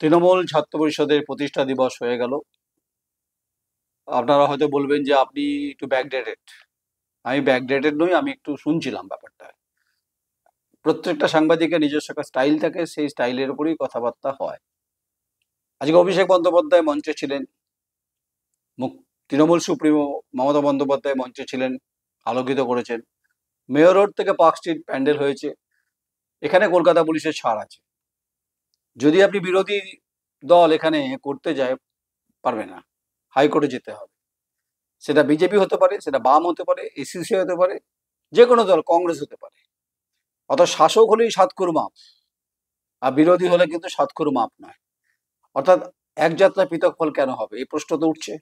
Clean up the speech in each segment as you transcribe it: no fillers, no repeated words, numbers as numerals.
তৃণমূল ছাত্র পরিষদের প্রতিষ্ঠা দিবস হয়ে গেল। আপনারা হয়তো বলবেন যে আপনি একটু ব্যাকডেটেড। আমি ব্যাকডেটেড নই, আমি একটু শুনছিলাম ব্যাপারটা। প্রত্যেকটা সাংবাদিকের নিজস্ব একটা স্টাইল থাকে, সেই স্টাইলের উপরেই কথাবার্তা হয়। আজকে অভিষেক বন্দ্যোপাধ্যায় মঞ্চে ছিলেন, তৃণমূল সুপ্রিমো মমতা বন্দ্যোপাধ্যায় মঞ্চে ছিলেন, আলোকিত করেছেন। মেয়র রোড থেকে পার্ক স্ট্রিট প্যান্ডেল হয়েছে। এখানে কলকাতা পুলিশের ছাড় আছে। যদি আপনি বিরোধী দল এখানে করতে যায়, পারবে না, হাইকোর্টে যেতে হবে। সেটা বিজেপি হতে পারে, সেটা বাম হতে পারে, এসিসি হতে পারে, যে কোনো দল, কংগ্রেস হতে পারে। অর্থাৎ শাসক হলেই সাতকুর মাপ, আর বিরোধী হলে কিন্তু সাতকুর মাপ নয়। অর্থাৎ এক যাত্রা পৃথক ফল কেন হবে, এই প্রশ্ন তো উঠছে।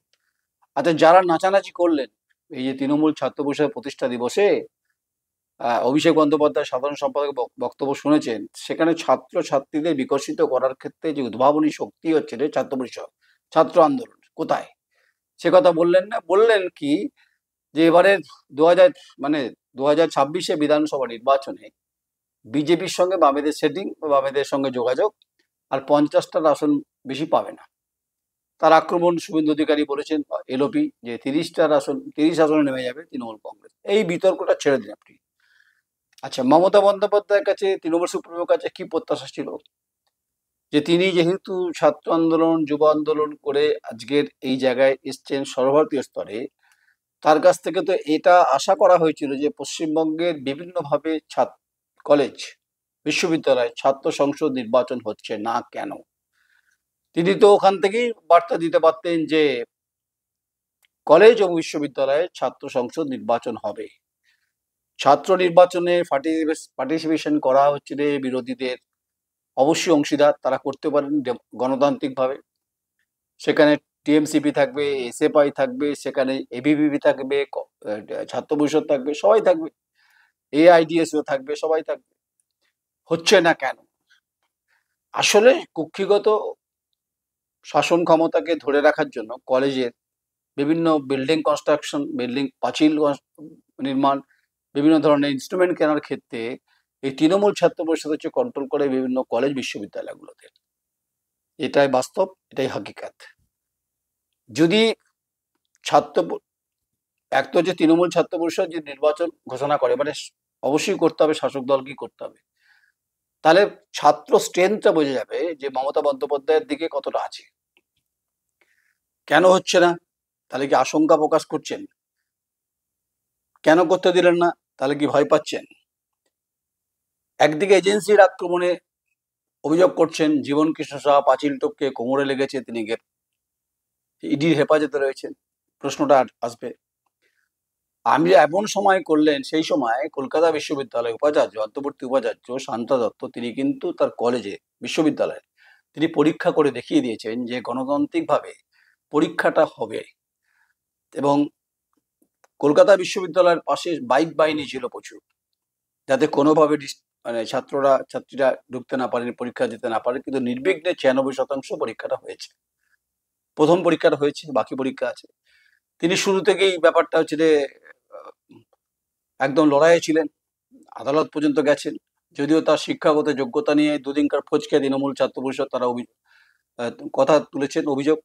আচ্ছা, যারা নাচানাচি করলেন এই যে তৃণমূল ছাত্র পরিষদের প্রতিষ্ঠা দিবসে, অভিষেক বন্দ্যোপাধ্যায় সাধারণ সম্পাদক বক্তব্য শুনেছেন, সেখানে ছাত্র ছাত্রীদের বিকশিত করার ক্ষেত্রে যে উদ্ভাবনী শক্তি হচ্ছে রে ছাত্র পরিষদ, ছাত্র আন্দোলন কোথায়, সে কথা বললেন না। বললেন কি, যে এবারে 2000 মানে 2026-এ বিধানসভা নির্বাচনে বিজেপির সঙ্গে বামেদের সেটিং, বামেদের সঙ্গে যোগাযোগ, আর 50টার আসন বেশি পাবে না। তার আক্রমণ শুভেন্দু অধিকারী বলেছেন, এলওপি, যে 30 আসনে নেমে যাবে তৃণমূল কংগ্রেস। এই বিতর্কটা ছেড়ে দিন আপনি। আচ্ছা, মমতা বন্দ্যোপাধ্যায়ের কাছে, তৃণমূল সুপ্রিমোর কাছে কি প্রত্যাশা ছিল? যে তিনি যেহেতু ছাত্র আন্দোলন, যুব আন্দোলন করে আজকের এই জায়গায় এসছেন সর্বভারতীয় স্তরে, তার কাছ থেকে তো এটা আশা করা হয়েছিল যে পশ্চিমবঙ্গের বিভিন্নভাবে কলেজ, বিশ্ববিদ্যালয়, ছাত্র সংসদ নির্বাচন হচ্ছে না কেন। তিনি তো ওখান থেকেই বার্তা দিতে পারতেন যে কলেজ ও বিশ্ববিদ্যালয়ে ছাত্র সংসদ নির্বাচন হবে। ছাত্র নির্বাচনে পার্টিসিপেশন করা হচ্ছে রে বিরোধীদের অবশ্যই অংশীদার, তারা করতে পারেন গণতান্ত্রিকভাবে। সেখানে টিএমসিপি থাকবে, এসএফআই থাকবে, সেখানে এবিভিপি থাকবে, ছাত্র পরিষদ থাকবে, সবাই থাকবে, এআইডিএসও থাকবে, সবাই থাকবে। হচ্ছে না কেন? আসলে কক্ষিগত শাসন ক্ষমতাকে ধরে রাখার জন্য কলেজের বিভিন্ন বিল্ডিং কনস্ট্রাকশন, বিল্ডিং পাঁচিল নির্মাণ, বিভিন্ন ধরনের ইনস্ট্রুমেন্ট কেনার ক্ষেত্রে এই তৃণমূল ছাত্র পরিষদ হচ্ছে কন্ট্রোল করে বিভিন্ন কলেজ বিশ্ববিদ্যালয়গুলোতে। এটাই বাস্তব, এটাই হাকিকাত। যদি ছাত্র এক তো যে তৃণমূল ছাত্র পরিষদ যে নির্বাচন ঘোষণা করে, মানে অবশ্যই করতে হবে, শাসক দলকেই করতে হবে, তাহলে ছাত্র স্ট্রেংথটা বোঝা যাবে যে মমতা বন্দ্যোপাধ্যায়ের দিকে কতটা আছে। কেন হচ্ছে না? তাহলে কি আশঙ্কা প্রকাশ করছেন? কেন করতে দিলেন না? তাহলে কি ভয় পাচ্ছেন? একদিকে এজেন্সির আক্রমণে অভিযোগ করছেন, জীবন কৃষ্ণ সাহা পাঁচিল টপকে কোমরে লেগেছে, তিনি ইডির হেফাজতে রয়েছেন। প্রশ্নটা আসবে। আমি এমন সময় করলেন, সেই সময় কলকাতা বিশ্ববিদ্যালয় উপাচার্য, অন্তর্বর্তী উপাচার্য শান্তা দত্ত, তিনি কিন্তু তার কলেজে, বিশ্ববিদ্যালয়ে তিনি পরীক্ষা করে দেখিয়ে দিয়েছেন যে গণতান্ত্রিকভাবে পরীক্ষাটা হবে। এবং কলকাতা বিশ্ববিদ্যালয়ের পাশে বাইক বাহিনী ছিল প্রচুর, যাতে কোনোভাবে মানে ছাত্রীরা ঢুকতে না পারেন, পরীক্ষা দিতে না পারে। কিন্তু নির্বিঘ্নে 96% পরীক্ষাটা হয়েছে। প্রথম পরীক্ষাটা হয়েছে, বাকি পরীক্ষা আছে। তিনি শুরু থেকেই ব্যাপারটা হচ্ছে যে একদম লড়াইয়ে ছিলেন, আদালত পর্যন্ত গেছেন। যদিও তার শিক্ষাগত যোগ্যতা নিয়ে দুদিনকার ফচকে তৃণমূল ছাত্র পরিষদ তারা কথা তুলেছেন, অভিযোগ।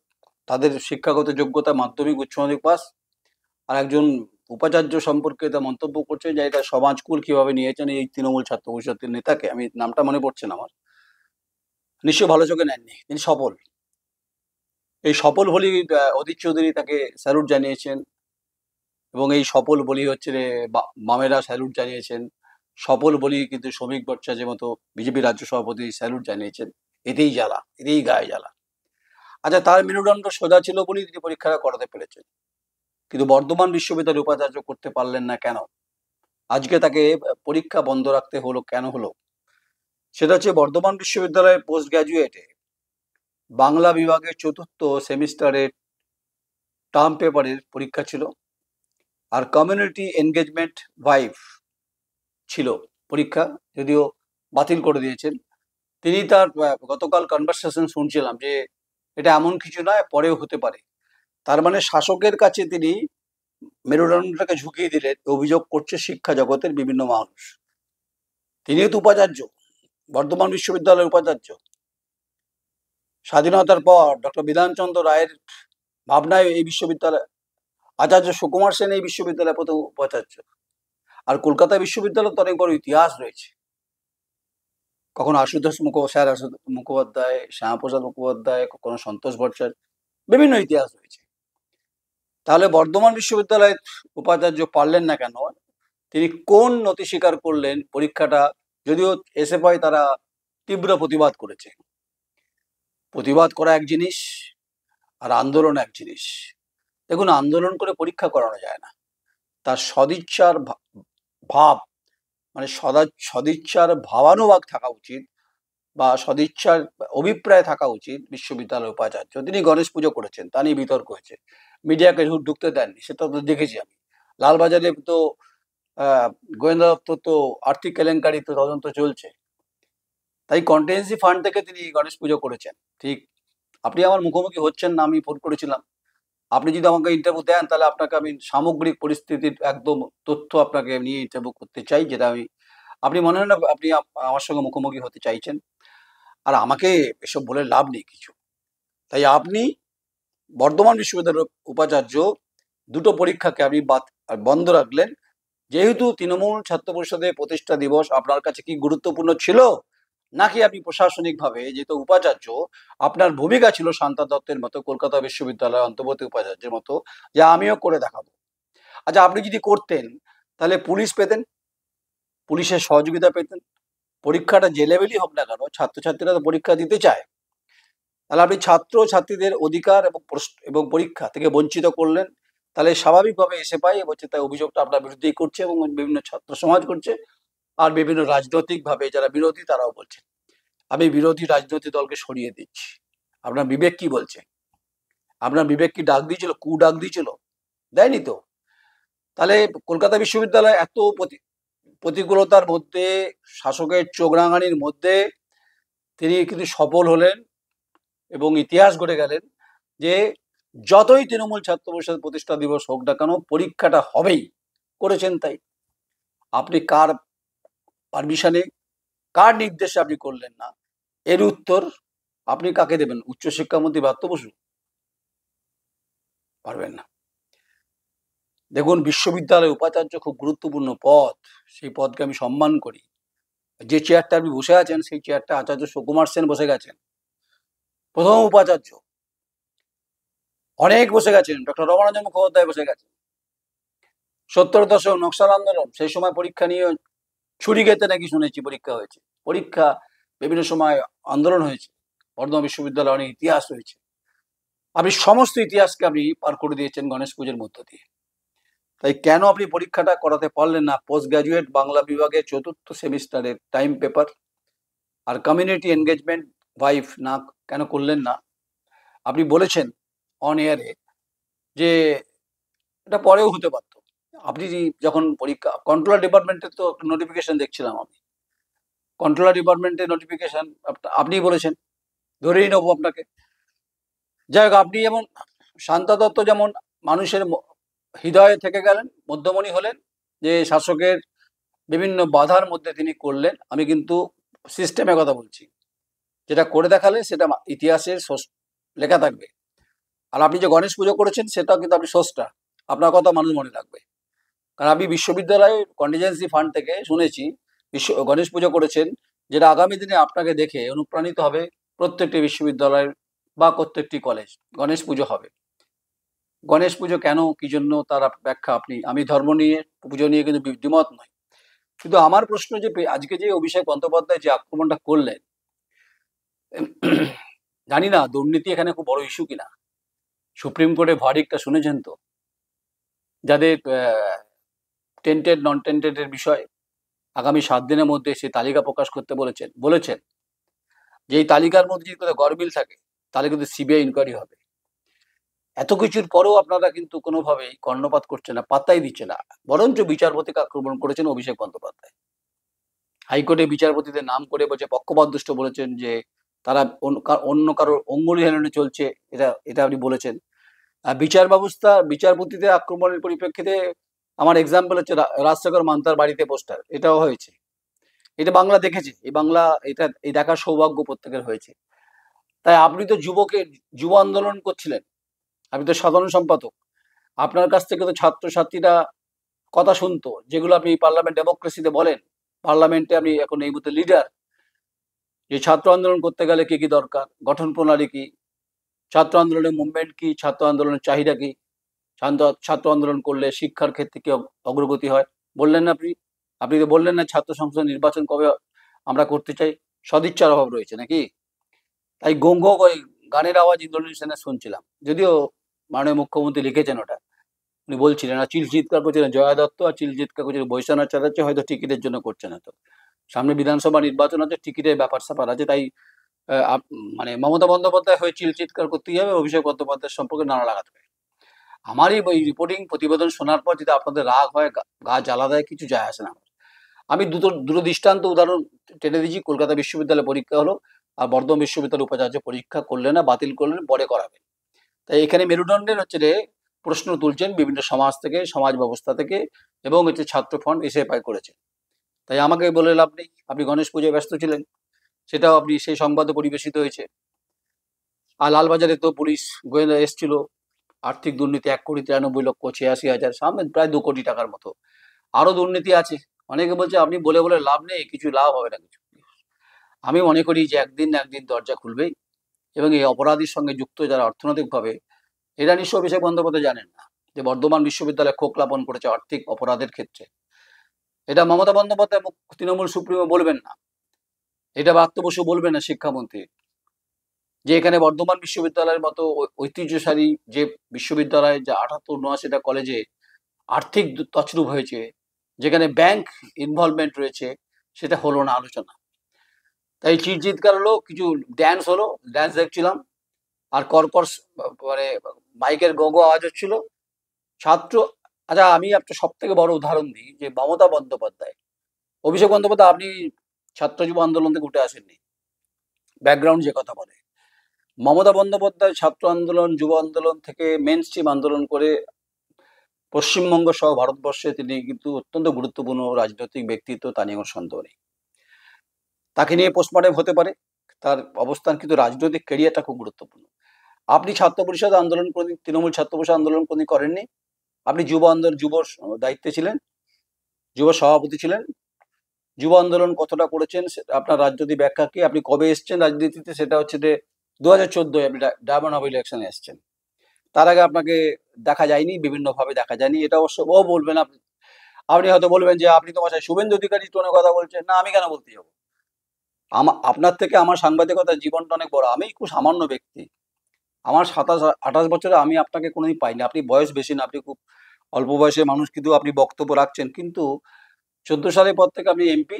তাদের শিক্ষাগত যোগ্যতা মাধ্যমিক, উচ্চ মাধ্যমিক পাস। আর একজন উপাচার্য সম্পর্কে তা মন্তব্য করছে যে এটা সমাজকুল কিভাবে নিয়েছেন এই তৃণমূল ছাত্র পরিষদের নেতাকে, আমি নামটা মনে পড়ছে না আমার, নিশ্চয় ভালো চোখে নেননি। তিনি সফল, এই সফল বলি অধীর চৌধুরী তাকে স্যালুট জানিয়েছেন, এবং এই সফল বলি হচ্ছে বামেরা স্যালুট জানিয়েছেন। সফল বলি কিন্তু শ্রমিক ভট্টাচার্যের মতো বিজেপি রাজ্য সভাপতি স্যালুট জানিয়েছেন। এতেই জ্বালা, এতেই গায়ে জ্বালা। আচ্ছা, তার মেরুদণ্ড সোজা ছিল বলেই তিনি পরীক্ষাটা করাতে পেরেছেন, কিন্তু বর্ধমান বিশ্ববিদ্যালয়ের উপাচার্য করতে পারলেন না কেন? আজকে তাকে পরীক্ষা বন্ধ রাখতে হলো, কেন হলো? সেটা হচ্ছে বর্ধমান বিশ্ববিদ্যালয়ের পোস্ট গ্রাজুয়েটে বাংলা বিভাগের 4র্থ সেমিস্টারের টার্ম পেপারের পরীক্ষা ছিল, আর কমিউনিটি এনগেজমেন্ট ভাইভ ছিল পরীক্ষা, যদিও বাতিল করে দিয়েছেন। তিনি তার গতকাল কনভারসেশন শুনছিলাম যে এটা এমন কিছু নয়, পরেও হতে পারে। তার মানে শাসকের কাছে তিনি মেরুদণ্ডটাকে ঝুঁকিয়ে দিলেন, অভিযোগ করছে শিক্ষা জগতের বিভিন্ন মানুষ। তিনিও তো উপাচার্য, বর্ধমান বিশ্ববিদ্যালয়ের উপাচার্য। স্বাধীনতার পর ডক্টর বিধানচন্দ্র রায়ের ভাবনায় এই বিশ্ববিদ্যালয়, আচার্য সুকুমার সেন এই বিশ্ববিদ্যালয়ের প্রথম উপাচার্য। আর কলকাতা বিশ্ববিদ্যালয়ের তো অনেক বড় ইতিহাস রয়েছে। কখনো আশুতোষ স্যার মুখোপাধ্যায়, শ্যামাপ্রসাদ মুখোপাধ্যায়, কখনো সন্তোষ ভট্টাচার্য, বিভিন্ন ইতিহাস রয়েছে। তাহলে বর্ধমান বিশ্ববিদ্যালয়ের উপাচার্য পারলেন না কেন? তিনি কোন নথি স্বীকার করলেন? পরীক্ষাটা যদিও এসএফআই তারা তীব্র প্রতিবাদ করেছে। প্রতিবাদ করা এক জিনিস, আর আন্দোলন এক জিনিস। দেখুন, আন্দোলন করে পরীক্ষা করানো যায় না। তার সদিচ্ছার ভাব, মানে সদিচ্ছার ভাবানুভাগ থাকা উচিত, বা সদিচ্ছার অভিপ্রায় থাকা উচিত বিশ্ববিদ্যালয়ের উপাচার্য। তিনি গণেশ পুজো করেছেন, তা নিয়ে বিতর্ক হয়েছে, মিডিয়াকে ঢুকতে দেননি, সেটা তো দেখেছি আমি। লালবাজারে তো গোয়েন্দা দপ্তর তো আর্থিক কেলেঙ্কারি তো তদন্ত চলছে, তাই কন্টিনজেন্সি ফান্ড থেকে তিনি গণেশ পুজো করেছেন। ঠিক, আপনি আমার মুখোমুখি হচ্ছেন না, আমি ফোন করেছিলাম। আপনি যদি আমাকে ইন্টারভিউ দেন, তাহলে আপনাকে আমি সামগ্রিক পরিস্থিতির একদম তথ্য আপনাকে নিয়ে ইন্টারভিউ করতে চাই, যেটা আপনি মনে হয় না আপনি আমার সঙ্গে মুখোমুখি হতে চাইছেন। আর আমাকে এসব বলে লাভ নেই কিছু। তাই আপনি বর্ধমান বিশ্ববিদ্যালয়ের উপাচার্য, দুটো পরীক্ষাকে আপনি বন্ধ রাখলেন। যেহেতু তৃণমূল ছাত্র পরিষদের প্রতিষ্ঠা দিবস আপনার কাছে কি গুরুত্বপূর্ণ ছিল, নাকি আপনি প্রশাসনিকভাবে, যেহেতু উপাচার্য, আপনার ভূমিকা ছিল শান্তা দত্তের মতো কলকাতা বিশ্ববিদ্যালয়ের অন্তর্বর্তী উপাচার্যের মতো, যা আমিও করে দেখাবো। আচ্ছা, আপনি যদি করতেন তাহলে পুলিশ পেতেন, পুলিশের সহযোগিতা পেতেন। পরীক্ষাটা যে লেভেলই হোক না কেন, ছাত্রছাত্রীরা তো পরীক্ষা দিতে চায়। তাহলে আপনি ছাত্র ছাত্রীদের অধিকার এবং পরীক্ষা থেকে বঞ্চিত করলেন। তাহলে স্বাভাবিকভাবে এসএফআই এবং তার অভিযোগটা আপনার বিরুদ্ধেই করছে, এবং বিভিন্ন ছাত্র সমাজ করছে, আর বিভিন্ন রাজনৈতিকভাবে যারা বিরোধী তারাও বলছে। আমি বিরোধী রাজনৈতিক দলকে সরিয়ে দিচ্ছি। আপনার বিবেক কি বলছে? আপনার বিবেক কি ডাক দিয়েছিল, ডাক দিয়েছিল? দেয়নি তো। তাহলে কলকাতা বিশ্ববিদ্যালয় এত প্রতিকূলতার মধ্যে, শাসকের চোখ রাঙানির মধ্যে তিনি কিন্তু সফল হলেন এবং ইতিহাস গড়ে গেলেন যে যতই তৃণমূল ছাত্র পরিষদ প্রতিষ্ঠা দিবস হোক না কেন, পরীক্ষাটা হবেই। করেছেন তাই। আপনি কার পারমিশনে, কার নির্দেশে আপনি করলেন না? এর উত্তর আপনি কাকে দেবেন? উচ্চশিক্ষামন্ত্রী ব্রাত্য বসু? পারবেন না। দেখুন, বিশ্ববিদ্যালয় উপাচার্য খুব গুরুত্বপূর্ণ পদ, সেই পদকে আমি সম্মান করি। যে চেয়ারটা আপনি বসে আছেন, সেই চেয়ারটা আচার্য সুকুমার সেন বসে গেছেন, প্রথম উপাচার্য। অনেক বসে গেছেন, ডক্টর রমানন্দ মুখোপাধ্যায় বসে গেছেন। 70 দশক নকশাল আন্দোলন, সেই সময় পরীক্ষা নিয়ে ছুরি গেতে নাকি শুনেছি পরীক্ষা হয়েছে। পরীক্ষা বিভিন্ন সময় আন্দোলন হয়েছে। বর্ধমান বিশ্ববিদ্যালয়ে অনেক ইতিহাস রয়েছে। আপনি সমস্ত ইতিহাসকে আপনি পার করে দিয়েছেন গণেশ পুজোর মধ্য দিয়ে। তাই কেন আপনি পরীক্ষাটা করাতে পারলেন না? পোস্ট গ্রাজুয়েট বাংলা বিভাগের 4th সেমিস্টারের টাইম পেপার আর কমিউনিটি এনগেজমেন্ট ভাইভ না কেন করলেন না? আপনি বলেছেন অন এয়ারে যে এটা পরেও হতে পারতো। আপনি যখন পরীক্ষা, কন্ট্রোলার ডিপার্টমেন্টের তো নোটিফিকেশন দেখছিলাম আমি, কন্ট্রোলার ডিপার্টমেন্টের নোটিফিকেশন আপনি বলেছেন, ধরেই নেবো আপনাকে। যাই হোক, আপনি যেমন শান্তা দত্ত যেমন মানুষের হৃদয়ে থেকে গেলেন, মধ্যমণি হলেন, যে শাসকের বিভিন্ন বাধার মধ্যে তিনি করলেন। আমি কিন্তু সিস্টেমের কথা বলছি, যেটা করে দেখালে সেটা ইতিহাসের লেখা থাকবে। আর আপনি যে গণেশ পুজো করেছেন, সেটাও কিন্তু আপনি স্রষ্টা, আপনার কথা মানুষ মনে রাখবে। কারণ আপনি বিশ্ববিদ্যালয়ে কন্টিনজেন্সি ফান্ড থেকে শুনেছি গণেশ পুজো করেছেন, যেটা আগামী দিনে আপনাকে দেখে অনুপ্রাণিত হবে প্রত্যেকটি বিশ্ববিদ্যালয়ের বা প্রত্যেকটি কলেজ। গণেশ পুজো হবে। গণেশ পুজো কেন, কি জন্য, তার ব্যাখ্যা আপনি, আমি ধর্ম নিয়ে, পুজো নিয়ে কিন্তু দ্বিমত নয়। কিন্তু আমার প্রশ্ন যে আজকে যে অভিষেক বন্দ্যোপাধ্যায় যে আক্রমণটা করলেন, জানি না দুর্নীতি এখানে খুব বড় ইস্যু কিনা। সুপ্রিম কোর্টে ভার্ডিক্টটা শুনেছেন তো, যাদের টেন্টেড নন টেন্টেডের বিষয় আগামী 7 দিনের মধ্যে সেই তালিকা প্রকাশ করতে বলেছেন যে এই তালিকার মধ্যে যদি কোনো গরমিল থাকে, তাহলে কিন্তু সিবিআই ইনকোয়ারি হবে। এত কিছুর পরেও আপনারা কিন্তু কোনোভাবেই কর্ণপাত করছেন না, পাত্তাই দিচ্ছে না। বরঞ্চ বিচারপতিকে আক্রমণ করেছেন অভিষেক বন্দ্যোপাধ্যায়। হাইকোর্টে বিচারপতিদের নাম করে বলছে, পক্ষপাতদুষ্ট বলেছেন যে তারা অন্য কারোর অঙ্গুলি হেলনে চলছে, এটা আপনি বলেছেন। বিচারপতিদের আক্রমণের পরিপ্রেক্ষিতে আমার এক্সাম্পল হচ্ছে রাজশেখর মান্তার বাড়িতে পোস্টার, এটাও হয়েছে। এটা বাংলা দেখেছে, এই দেখার সৌভাগ্য প্রত্যেকের হয়েছে। তাই আপনি তো যুব আন্দোলন করছিলেন, আপনি তো সাধারণ সম্পাদক, আপনার কাছ থেকে তো ছাত্রছাত্রীরা কথা শুনতো, যেগুলো আপনি পার্লামেন্ট ডেমোক্রেসিতে বলেন। পার্লামেন্টে আপনি এখন এই মুহূর্তে লিডার। যে ছাত্র আন্দোলন করতে গেলে কি কি দরকার, গঠন প্রণালী কি, ছাত্র আন্দোলনের মুভমেন্ট কি, ছাত্র আন্দোলনের চাহিদা কি, ছাত্র আন্দোলন করলে শিক্ষার ক্ষেত্রে কি অগ্রগতি হয়, বললেন না আপনি। আপনি তো বললেন না ছাত্র সংসদ নির্বাচন কবে আমরা করতে চাই, সদিচ্ছার অভাব রয়েছে নাকি? তাই গঙ্গ ওই গানের আওয়াজ ইন্দ্রনীল সেনের শুনছিলাম, যদিও মাননীয় মুখ্যমন্ত্রী লিখেছেন ওটা। উনি বলছিলেন আর চিল চিৎকার করছিলেন জয়া দত্ত, আর চিল চিৎকার করছিলেন বৈশ্বনাথ চ্যাটার্জি, হয়তো টিকিটের জন্য করছে না। তো সামনে বিধানসভা নির্বাচন আছে, টিকিটের ব্যাপার স্যাপার আছে, তাই মানে মমতা বন্দ্যোপাধ্যায় হয়ে চিল চিৎকার করতেই হবে, অভিষেক বন্দ্যোপাধ্যায়ের সম্পর্কে নাড়া লাগাতে হবে। আমারই ওই রিপোর্টিং প্রতিবেদন শোনার পর যদি আপনাদের রাগ হয়, গা জ্বালা দেয়, কিছু যায় আসে না আমার। আমি দুটো দৃষ্টান্ত উদাহরণ টেনে দিচ্ছি। কলকাতা বিশ্ববিদ্যালয়ে পরীক্ষা হলো, আর বর্ধমান বিশ্ববিদ্যালয় উপাচার্য পরীক্ষা করলেন না, বাতিল করলেন, পরে করাবেন। তাই এখানে মেরুদণ্ডের প্রশ্ন তুলছেন বিভিন্ন সমাজ থেকে, সমাজ ব্যবস্থা থেকে, এবং ছাত্র ফ্রন্ট এসএফআই করেছে। তাই আমাকে বলে লাভ নেই, আপনি গণেশ পুজোয় ব্যস্ত ছিলেন, সেটাও আপনি সেই সংবাদে পরিবেশিত হয়েছে। আর লালবাজারে তো পুলিশ গোয়েন্দা এসছিল, আর্থিক দুর্নীতি 1,93,86,86,000, সামনে প্রায় 2 কোটি টাকার মতো। আরো দুর্নীতি আছে। অনেকে বলছে আপনি বলে বলে লাভ নেই, কিছু লাভ হবে না কিছু। আমি মনে করি যে একদিন না একদিন দরজা খুলবেই, এবং এই অপরাধীর সঙ্গে যুক্ত যারা অর্থনৈতিকভাবে, এরা নিশ্চয় অভিষেক বন্দ্যোপাধ্যায় জানেন না যে বর্ধমান বিশ্ববিদ্যালয়ে খোকলাপন করেছে আর্থিক অপরাধের ক্ষেত্রে। এটা মমতা বন্দ্যোপাধ্যায় তৃণমূল সুপ্রিমো বলবেন না, এটা ব্রাত্য বসু বলবেন না শিক্ষামন্ত্রী, যে এখানে বর্ধমান বিশ্ববিদ্যালয়ের মতো ঐতিহ্যশালী যে বিশ্ববিদ্যালয়, যা 78-79টা কলেজে আর্থিক তছরূপ হয়েছে, যেখানে ব্যাংক ইনভলভমেন্ট রয়েছে, সেটা হলো না আলোচনা। তাই চিৎকার হলো, কিছু ড্যান্স হলো, ড্যান্স দেখছিলাম, আর কর্কশ মানে মাইকের গগো আওয়াজ হচ্ছিল। ছাত্র, আচ্ছা আমি একটা সব থেকে বড় উদাহরণ দিই, যে মমতা বন্দ্যোপাধ্যায়, অভিষেক বন্দ্যোপাধ্যায় আপনি ছাত্র যুব আন্দোলন থেকে উঠে আসেননি, ব্যাকগ্রাউন্ড যে কথা বলে, মমতা বন্দ্যোপাধ্যায় ছাত্র আন্দোলন যুব আন্দোলন থেকে মেন স্ট্রিম আন্দোলন করে পশ্চিমবঙ্গ সহ ভারতবর্ষে তিনি কিন্তু অত্যন্ত গুরুত্বপূর্ণ রাজনৈতিক ব্যক্তিত্ব, তা নিয়ে কোনো সন্দেহ নেই। তাকে নিয়ে পোস্টমর্টেম হতে পারে, তার অবস্থান, কিন্তু রাজনৈতিক ক্যারিয়ারটা খুব গুরুত্বপূর্ণ। আপনি ছাত্র পরিষদ আন্দোলন কোনদিন, তৃণমূল ছাত্র পরিষদ আন্দোলন কোনদিন করেননি। আপনি যুব আন্দোলন, যুব দায়িত্বে ছিলেন, যুব সভাপতি ছিলেন। যুব আন্দোলন কতটা করেছেন আপনার রাজনৈতিক ব্যাখ্যা কি? আপনি কবে এসছেন রাজনীতিতে, সেটা হচ্ছে যে 2014 আপনি ডায়মন্ড হারবার ইলেকশনে এসছেন। তার আগে আপনাকে দেখা যায়নি, বিভিন্নভাবে দেখা যায়নি। এটা অবশ্য ও বলবেন, আপনি হয়তো বলবেন যে আপনি তো বাসায় শুভেন্দু অধিকারী টোনে কথা বলছেন। না, আমি কেন বলতে যাবো? আপনার থেকে আমার সাংবাদিকতার জীবনটা অনেক বড়, আমি খুব সামান্য ব্যক্তি। আমার 27-28 বছরে আমি আপনাকে কোনোদিন পাইনি। আপনি বয়স বেশি না, আপনি খুব অল্প বয়সের মানুষ, কিন্তু আপনি বক্তব্য রাখছেন। কিন্তু 14 সালের পর থেকে আপনি এমপি,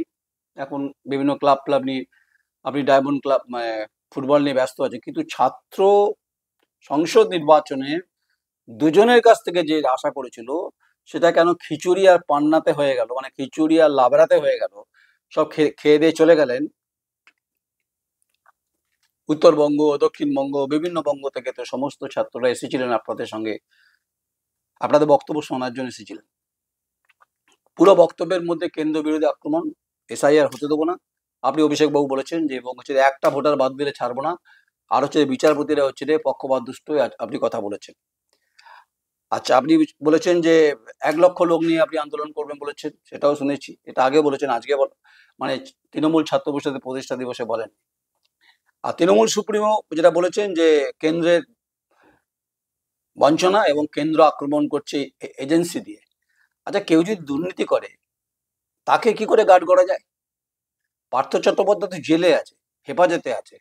এখন বিভিন্ন ক্লাব নিয়ে, আপনি ডায়মন্ড ক্লাব মানে ফুটবল নিয়ে ব্যস্ত আছেন। কিন্তু ছাত্র সংসদ নির্বাচনে দুজনের কাছ থেকে যে আশা করেছিল, সেটা কেন খিচুড়ি আর পান্নাতে হয়ে গেল, মানে খিচুড়ি আর লাবড়াতে হয়ে গেল। সব খেয়ে দিয়ে চলে গেলেন। উত্তরবঙ্গ, দক্ষিণবঙ্গ, বিভিন্ন বঙ্গ থেকে তো সমস্ত ছাত্ররা এসেছিলেন আপনাদের সঙ্গে, আপনাদের বক্তব্য শোনার জন্য এসেছিলেন। পুরো বক্তব্যের মধ্যে কেন্দ্র বিরোধী আক্রমণ, এসআইআর হতে দেবো না। আপনি অভিষেক বাবু বলেছেন যে, এবং হচ্ছে একটা ভোটার বাদ দিলে ছাড়বো না, আর হচ্ছে বিচারপতিরা হচ্ছে পক্ষপাত দুষ্ট, আপনি কথা বলেছেন। আচ্ছা, আপনি বলেছেন যে 1 লক্ষ লোক নিয়ে আপনি আন্দোলন করবেন বলেছেন, সেটাও শুনেছি। এটা আগে বলেছেন, আজকে মানে তৃণমূল ছাত্র পরিষদের প্রতিষ্ঠা দিবসে বলেন। আর তৃণমূল সুপ্রিমো যেটা বলেছেন যে কেন্দ্রের বঞ্চনা এবং কেন্দ্র আক্রমণ করছে এজেন্সি দিয়ে। আচ্ছা, কেউ যদি দুর্নীতি করে, তাকে কি করে গার্ড করা যায়? পার্থ চট্টোপাধ্যায় তো জেলে আছে, হেফাজতে আছে,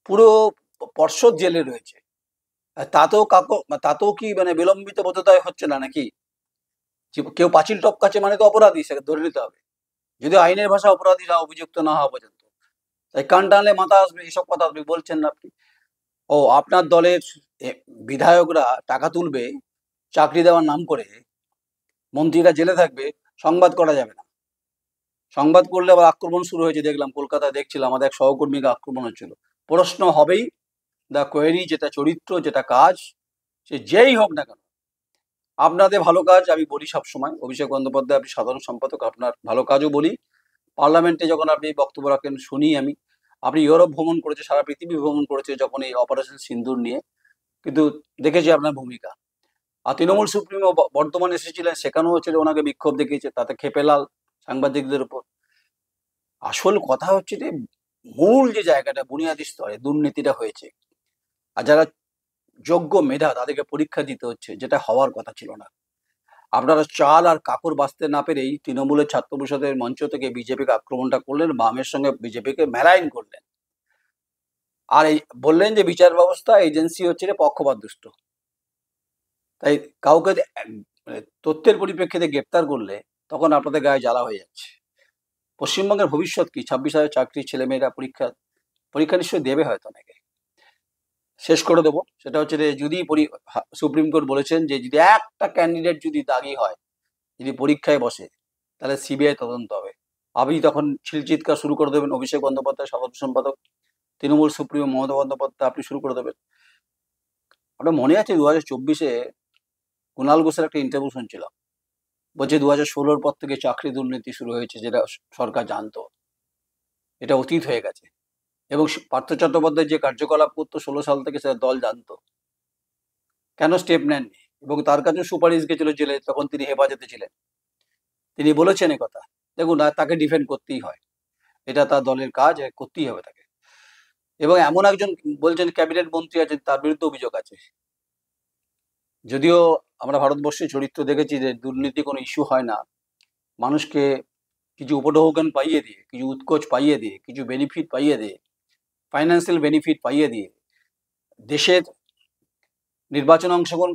পুরো পর্ষদ জেলে রয়েছে। তাতেও কি মানে বিলম্বিত বোধতায় হচ্ছে না নাকি? কেউ পাঁচিল টপকাচ্ছে মানে তো অপরাধী, সেটা ধরে নিতে হবে, যদি আইনের ভাষা অপরাধীরা অভিযুক্ত না হওয়া পর্যন্ত। তাই কান টানলে মাথা আসবে, এসব কথা আপনি বলছেন না আপনি। ও আপনার দলের বিধায়করা টাকা তুলবে চাকরি দেওয়ার নাম করে, মন্ত্রীরা জেলে থাকবে, সংবাদ করা যাবে না। সংবাদ করলে আবার আক্রমণ শুরু হয়েছে, দেখলাম কলকাতায়, দেখছিলাম আমাদের এক সহকর্মীকে আক্রমণ হচ্ছিল। প্রশ্ন হবেই, দ্য কোয়েরি, যেটা চরিত্র, যেটা কাজ, সে যেই হোক না কেন, আপনাদের ভালো কাজ আমি বলি সবসময়। অভিষেক বন্দ্যোপাধ্যায়, আপনি সাধারণ সম্পাদক, আপনার ভালো কাজও বলি। পার্লামেন্টে যখন আপনি বক্তব্য রাখেন শুনি আমি, আপনি ইউরোপ ভ্রমণ করেছে, সারা পৃথিবী ভ্রমণ করেছে যখন এই অপারেশন সিন্দুর নিয়ে, কিন্তু দেখেছি আপনার ভূমিকা। আর তৃণমূল সুপ্রিমো বর্ধমানে এসেছিলেন, সেখানেও হচ্ছে যে ওনাকে বিক্ষোভ দেখিয়েছে, তাতে ক্ষেপেলাল সাংবাদিকদের উপর। আসল কথা হচ্ছে যে মূল যে জায়গাটা বুনিয়াদী স্তরে দুর্নীতিটা হয়েছে, আর যারা যোগ্য মেধা তাদেরকে পরীক্ষা দিতে হচ্ছে, যেটা হওয়ার কথা ছিল না। আপনারা চাল আর কাপড় বাঁচতে না পেরেই তৃণমূলের ছাত্র পরিষদের মঞ্চ থেকে বিজেপিকে আক্রমণটা করলেন, বামের সঙ্গে বিজেপিকে মেলাইন করলেন, আর এই বললেন যে বিচার ব্যবস্থা এজেন্সি হচ্ছে যে পক্ষপাত দুষ্ট। তাই কাউকে মানে তথ্যের পরিপ্রেক্ষিতে গ্রেপ্তার করলে তখন আপনাদের গায়ে জ্বালা হয়ে যাচ্ছে। পশ্চিমবঙ্গের ভবিষ্যৎ কি? 26,000 চাকরির ছেলেমেয়েরা পরীক্ষা নিশ্চয়ই দেবে হয়তো অনেকে। শেষ করে দেবো, সেটা হচ্ছে যে যদি সুপ্রিম কোর্ট বলেছেন যে যদি একটা ক্যান্ডিডেট যদি দাগি হয়, যদি পরীক্ষায় বসে, তাহলে সিবিআই তদন্ত হবে। আপনি তখন চিৎকার শুরু করে দেবেন, অভিষেক বন্দ্যোপাধ্যায় সাধারণ সম্পাদক, তৃণমূল সুপ্রিমো মমতা বন্দ্যোপাধ্যায় আপনি শুরু করে দেবেন। আপনার মনে আছে 2024-এ কুণাল ঘোষের একটা ইন্টারভিউ শুনছিলাম, বলছে 2016-র পর থেকে চাকরি দুর্নীতি শুরু হয়েছে, যেটা সরকার জানতো, এটা অতীত হয়ে গেছে। এবং পার্থ চট্টোপাধ্যায় যে কার্যকলাপ করতো 16 সাল থেকে, সেটা দল জানতো। কেন স্টেপ নেননি? এবং তার কাছে সুপারিশ গেছিল জেলে, তখন তিনি হেফাজতে ছিলেন, তিনি বলেছেন কথা। দেখুন, তাকে ডিফেন্ড করতেই হয়, এটা তার দলের কাজ, করতেই হবে তাকে। এবং এমন একজন বলছেন ক্যাবিনেট মন্ত্রী আছেন, তার বিরুদ্ধে অভিযোগ আছে। যদিও আমরা ভারতবর্ষে চরিত্র দেখেছি যে দুর্নীতি কোনো ইস্যু হয় না, মানুষকে কিছু উপঢৌকন পাইয়ে দিয়ে, কিছু উৎকোচ পাইয়ে দিয়ে, কিছু বেনিফিট পাইয়ে দিয়ে, ফাইন্যান্সিয়াল বেনিফিট পাইয়ে দিয়ে দেশের নির্বাচনে অংশগ্রহণ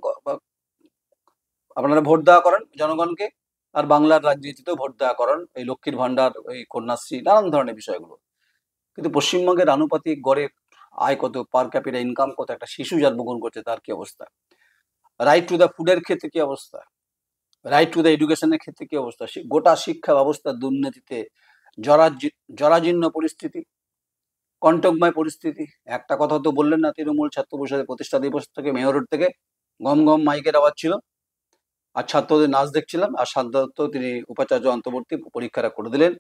আপনারা ভোট দেওয়া করেন জনগণকে, আর বাংলার রাজনীতিতেও ভোট দেওয়া করেন, এই লক্ষ্মীর ভান্ডার, এই কন্যাশ্রী, নানান ধরনের বিষয়গুলো। কিন্তু পশ্চিমবঙ্গের আনুপাতিক গড়ে আয় কত, পার ক্যাপিটা ইনকাম কত, একটা শিশু জন্মগ্রহণ করছে তার কি অবস্থা, রাইট টু দ্য ফুডের ক্ষেত্রে কি অবস্থা, রাইট টু দ্য এডুকেশনের ক্ষেত্রে কি অবস্থা, গোটা শিক্ষা ব্যবস্থা দুর্নীতিতে জরাজীর্ণ পরিস্থিতি, কণ্টকময় পরিস্থিতি। একটা কথা তো বললেন না, তৃণমূল ছাত্র পরিষদের প্রতিষ্ঠা দিবস থেকে মেয়রের থেকে গম গম মাইকের আওয়াজ ছিল, আর ছাত্রদের নাচ দেখছিলাম, আর সাধারণত তিনি উপাচার্য অন্তর্বর্তী পরীক্ষাটা করে দিলেন।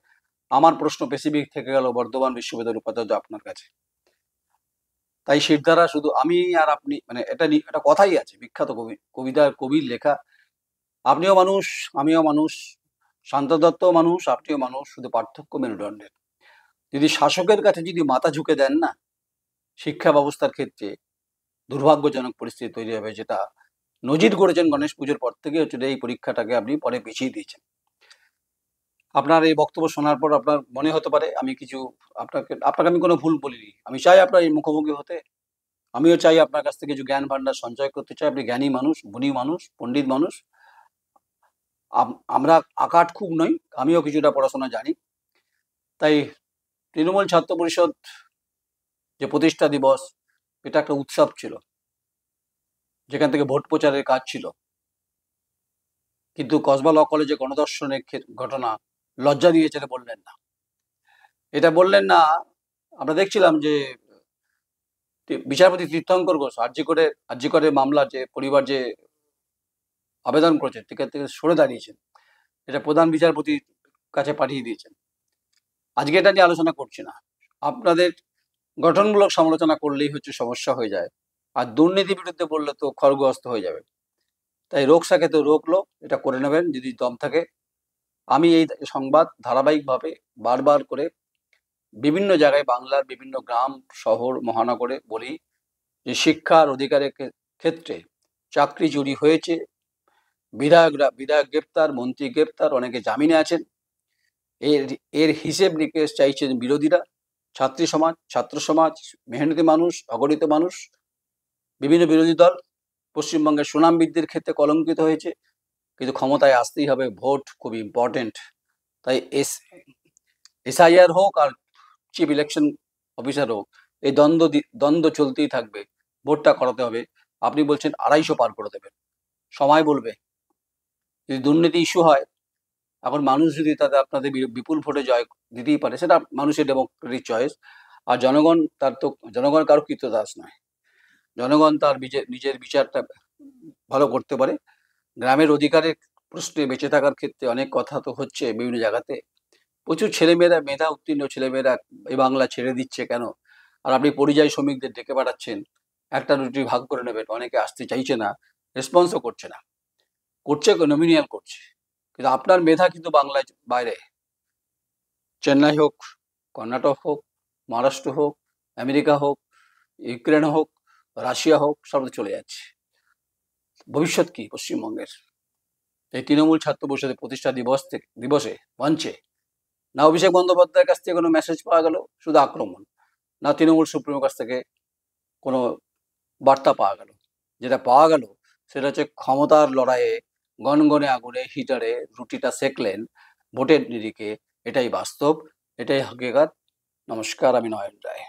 আমার প্রশ্ন স্পেসিফিক থেকে গেল বর্ধমান বিশ্ববিদ্যালয়ের উপাচার্য আপনার কাছে। তাই শিরদাঁড়া শুধু আমি আর আপনি, মানে এটা কথাই আছে, বিখ্যাত কবির লেখা, আপনিও মানুষ, আমিও মানুষ, শান্ত দত্ত মানুষ, আপনিও মানুষ, শুধু পার্থক্য মেরুদণ্ডের। যদি শাসকের কাছে যদি মাথা ঝুঁকে দেন না, শিক্ষা ব্যবস্থার ক্ষেত্রে দুর্ভাগ্যজনক পরিস্থিতি তৈরি হবে, যেটা নজির গড়েছেন গণেশ পুজোর পর থেকে, হচ্ছে এই পরীক্ষাটাকে আপনি পরে পিছিয়ে দিয়েছেন। আপনার এই বক্তব্য শোনার পর আপনার মনে হতে পারে আমি কিছু আপনাকে আমি কোনো ভুল বলিনি, আমি চাই আপনার এই মুখোমুখি হতে, আমিও চাই আপনার কাছ থেকে কিছু জ্ঞান ভান্ডার সঞ্চয় করতে চাই। আপনি জ্ঞানী মানুষ, গুণী মানুষ, পণ্ডিত মানুষ। আমরা আকাট খুব নই, আমিও কিছুটা পড়াশোনা জানি। তাই তৃণমূল ছাত্র পরিষদ যে প্রতিষ্ঠা দিবস, এটা একটা উৎসব ছিল, যেখান থেকে ভোট প্রচারের কাজ ছিল। কিন্তু কসবা ল কলেজে গণধর্ষণের ঘটনা লজ্জা দিয়েছে, এটা বললেন না, এটা বললেন না। আমরা দেখছিলাম যে বিচারপতি তীর্থঙ্কর ঘোষ আরজি করে মামলা, যে পরিবার যে আবেদন করেছেন থেকে সরে দাঁড়িয়েছেন, এটা প্রধান বিচারপতির কাছে পাঠিয়ে দিয়েছেন। আজকে এটা নিয়ে আলোচনা করছি না, আপনাদের গঠনমূলক সমালোচনা করলেই হচ্ছে সমস্যা হয়ে যায়, আর দুর্নীতি বিরুদ্ধে বললে তো খড়গহস্ত হয়ে যাবে। তাই রোকসাকে তো রোকলো, এটা করে নেবেন যদি দম থাকে। আমি এই সংবাদ ধারাবাহিকভাবে বারবার করে বিভিন্ন জায়গায়, বাংলার বিভিন্ন গ্রাম, শহর, মহানগরে বলি যে শিক্ষার অধিকারের ক্ষেত্রে চাকরি চুরি হয়েছে, বিধায়ক গ্রেপ্তার, মন্ত্রী গ্রেপ্তার, অনেকে জামিনে আছেন। এর হিসেব নিকেশ চাইছেন বিরোধীরা, ছাত্র সমাজ, মেহনতি মানুষ, অগণিত মানুষ, বিভিন্ন বিরোধী দল। পশ্চিমবঙ্গের সুনাম বৃদ্ধির ক্ষেত্রে কলঙ্কিত হয়েছে, কিন্তু ক্ষমতায় আসতেই হবে, ভোট খুব ইম্পর্টেন্ট। তাই এসআইআর হোক আর চিফ ইলেকশন অফিসার হোক, এই দ্বন্দ্ব চলতেই থাকবে, ভোটটা করাতে হবে। আপনি বলছেন 250 পার করে দেবেন, সময় বলবে। যদি দুর্নীতি ইস্যু হয়, এখন মানুষ যদি তাতে আপনাদের বিপুল ভোটে জয় দিতেই পারে, সেটা মানুষের ডেমোক্রেটিক চয়েস। আর জনগণ কারো কৃতদাস নয়, জনগণ তার নিজের বিচারটা ভালো করতে পারে। গ্রামের অধিকারের প্রশ্নে বেঁচে থাকার ক্ষেত্রে অনেক কথা তো হচ্ছে বিভিন্ন জায়গাতে, প্রচুর ছেলেমেয়েরা, মেধা উত্তীর্ণ ছেলেমেয়েরা এই বাংলা ছেড়ে দিচ্ছে কেন? আর আপনি পরিযায়ী শ্রমিকদের ডেকে পাঠাচ্ছেন, একটা রুটি ভাগ করে নেবেন, অনেকে আসতে চাইছে না, রেসপন্সও করছে না, করছে নমিনিয়াল করছে, কিন্তু আপনার মেধা কিন্তু বাংলায় বাইরে, চেন্নাই হোক, কর্ণাটক হোক, মহারাষ্ট্র হোক, আমেরিকা হোক, ইউক্রেন হোক, রাশিয়া হোক, সব চলে যাচ্ছে। ভবিষ্যৎ কি পশ্চিমবঙ্গের? এই তৃণমূল ছাত্র পরিষদের প্রতিষ্ঠা দিবসে মঞ্চে না অভিষেক বন্দ্যোপাধ্যায়ের কাছ থেকে কোনো মেসেজ পাওয়া গেল, শুধু আক্রমণ, না তৃণমূল সুপ্রিমোর কাছ থেকে কোনো বার্তা পাওয়া গেল। যেটা পাওয়া গেল সেটা হচ্ছে ক্ষমতার লড়াইয়ে গনগনে আগুনে হিটারে রুটিটা সেকলেন ভোটের নিরিখে। এটাই বাস্তব, এটাই হাকিকাত। নমস্কার, আমি নয়ন রায়।